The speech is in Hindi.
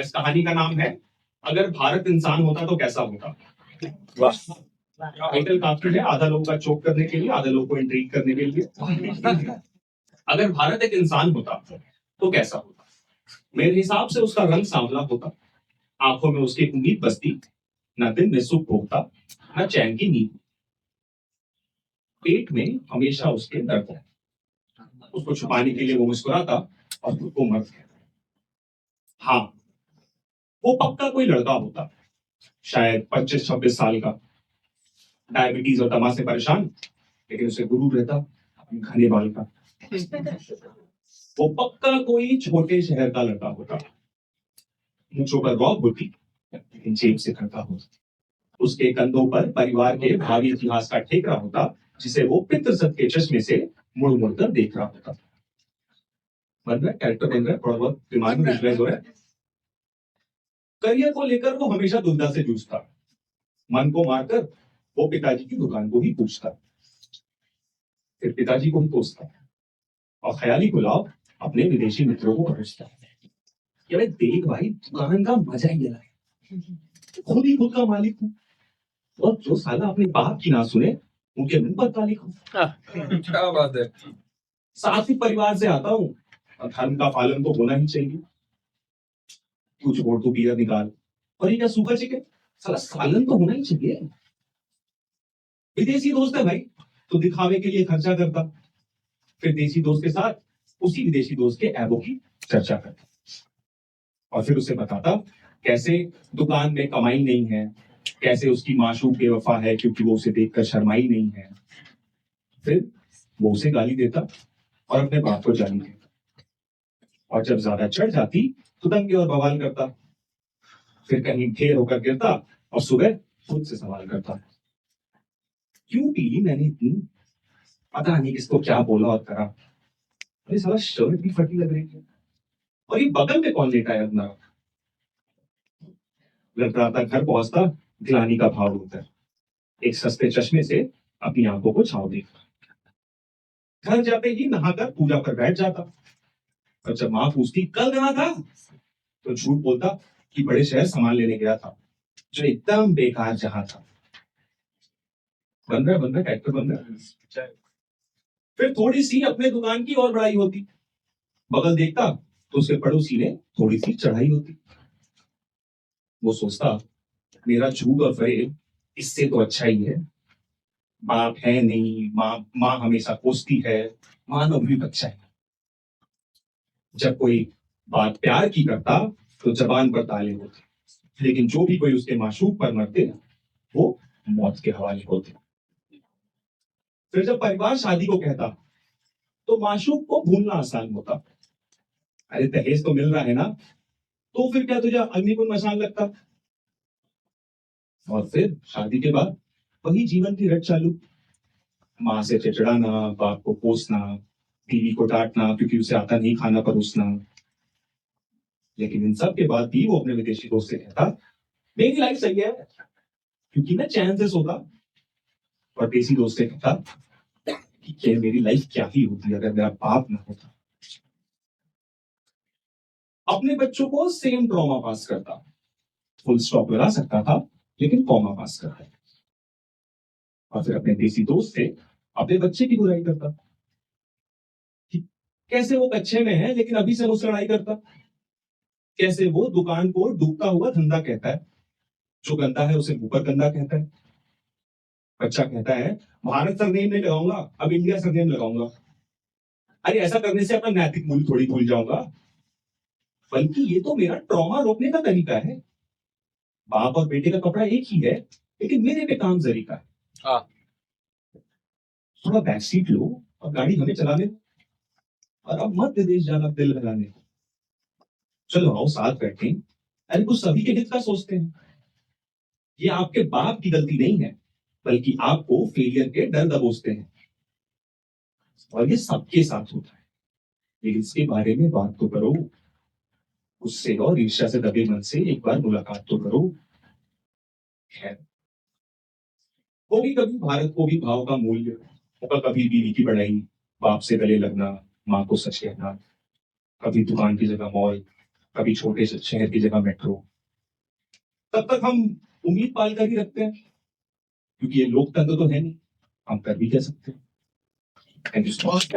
इस कहानी का नाम है अगर भारत इंसान होता तो कैसा होता। वाह। टाइटल काफी है, आधा लोगों का चोक करने के लिए, आधा लोगों को इंट्रीग करने के लिए। अगर भारत एक इंसान होता तो कैसा होता। मेरे हिसाब से उसका रंग सांवला होता, आंखों में उसकी उम्मीद बसती, न दिन में सुख भोगता, न चैन की नींद, पेट में हमेशा उसके दर्द है, उसको छुपाने के लिए वो मुस्कुराता और खुद को मर्द कहता। हाँ, वो पक्का कोई लड़का होता, शायद 25-26 साल का, डायबिटीज और दमा से परेशान, लेकिन उसे गुरूर रहता अपने घने बाल का। वो पक्का कोई छोटे शहर का लड़का होता, मूंछों पर रौब होती, लेकिन जेब से खड़का होता। उसके कंधों पर परिवार के भावी इतिहास का ठेकरा होता, जिसे वो पितृसत्ता के चश्मे से मुड़ मुड़ कर देख रहा होता। बन रहा है कैरेक्टर, बन रहा है, थोड़ा बहुत दिमाग में विजुअलाइज हो रहा है। करियर को लेकर वो हमेशा दुविधा से जूझता, मन को मारकर वो पिताजी की दुकान को ही पूछता, फिर पिताजी को ही कोसता और ख्याली गुलाब अपने विदेशी मित्रों को परोसता। कि भाई देख भाई, दुकान का मजा ही अलग है, खुद ही खुद का मालिक हूँ, और जो साला अपने बाप की ना सुने उनके मुंह पर ताली हूँ। क्या बात है। सात्विक परिवार से आता हूँ और धर्म का पालन तो होना ही चाहिए। तू छोड़, तू बियर निकाल, और ये क्या सूखा चिकन, साला सालन तो होना ही चाहिए। विदेशी दोस्त है भाई, तो दिखावे के लिए खर्चा करता, फिर देसी दोस्त के साथ उसी विदेशी दोस्त के ऐबों की चर्चा करता, और फिर उसे बताता कैसे दुकान में कमाई नहीं है, कैसे उसकी माशूक बेवफा है क्योंकि वो उसे देखकर शर्माई नहीं है। फिर वो उसे गाली देता और अपने बाप को जानी देता, और जब ज्यादा चढ़ जाती तो दंगे और बवाल करता, फिर कहीं ढेर होकर गिरता और सुबह खुद से सवाल करता, क्यों पी मैंने इतनी, पता नहीं किसको क्या बोला और करा, अरे साला शर्ट भी फटी लग रही है, और ये बगल में कौन लेटा है अपना। लड़खड़ाता घर पहुंचता ग्लानी का भाव होता है, एक सस्ते चश्मे से अपनी आंखों को छाव देता। घर जाते ही नहाकर पूजा पर बैठ जाता, और जब माँ पूछती कल कहाँ था, तो झूठ बोलता कि बड़े शहर सामान लेने गया था, जो एकदम बेकार जहां था। बन रहा कैरेक्टर बन रहा। फिर थोड़ी सी अपने दुकान की और बड़ाई होती, बगल देखता तो उसके पड़ोसी ने थोड़ी सी चढ़ाई होती। वो सोचता मेरा झूठ और फरेब इससे तो अच्छा ही है, बाप है नहीं, माँ हमेशा कोसती है, मानो भी बच्चा है। जब कोई बात प्यार की करता तो जबान पर ताले होते, लेकिन जो भी कोई उसके माशूक पर मरते वो मौत के हवाले होते। फिर जब परिवार शादी को कहता तो माशूक को भूलना आसान होता, अरे दहेज तो मिल रहा है ना, तो फिर क्या तुझे अग्निकुंड मसान लगता। और फिर शादी के बाद वही जीवन की रट चालू, माँ से चिड़चिड़ाना, बाप को कोसना, बीवी को डांटना क्योंकि उसे आता नहीं खाना परोसना। लेकिन इन सब के बाद भी वो अपने विदेशी दोस्त से कहता मेरी लाइफ सही है क्योंकि मैं चैन से सोता, और देसी दोस्त से कहता कि ये मेरी लाइफ क्या ही होती अगर मेरा बाप ना होता। अपने बच्चों को सेम ट्रॉमा पास करता, फुल स्टॉप लगा सकता था लेकिन कॉमा पास करता, और फिर अपने देसी दोस्त से अपने बच्चे की बुराई करता कि कैसे वो कच्चे में है लेकिन अभी से मुझसे लड़ाई करता, कैसे वो दुकान को डूबता हुआ धंधा कहता है, जो गंदा है उसे ऊपर गंदा कहता है। बच्चा कहता है भारत सरनेम नहीं लगाऊंगा, अब इंडिया सरनेम लगाऊंगा। अरे ऐसा करने से अपना नैतिक मूल्य थोड़ी भूल जाऊंगा, बल्कि ये तो मेरा ट्रॉमा रोकने का तरीका है। बाप और बेटे का कपड़ा एक ही है लेकिन मेरे पे काम जरीका है। थोड़ा बैक सीट लो और गाड़ी हमें चलाने दो, और अब मध्य देश जाना दिल लगाने। चलो आओ साथ बैठे, अरे कुछ सभी के हित का सोचते हैं। ये आपके बाप की गलती नहीं है, बल्कि आपको फेलियर के डर दबोचते हैं, और ये सबके साथ होता है। लेकिन इसके बारे में बात तो करो, उससे और ईर्ष्या से दबे मन से एक बार मुलाकात तो करो। खैर, कभी भारत को भी भाव का मूल्य होगा, कभी बीवी की बढ़ाई, बाप से गले लगना, माँ को सच कहना, कभी दुकान की जगह मॉल, कभी छोटे से शहर की जगह मेट्रो, तब तक हम उम्मीद पाल कर ही रखते हैं, क्योंकि ये लोकतंत्र तो है नहीं, हम कर भी कह सकते हैं। Thank you so much.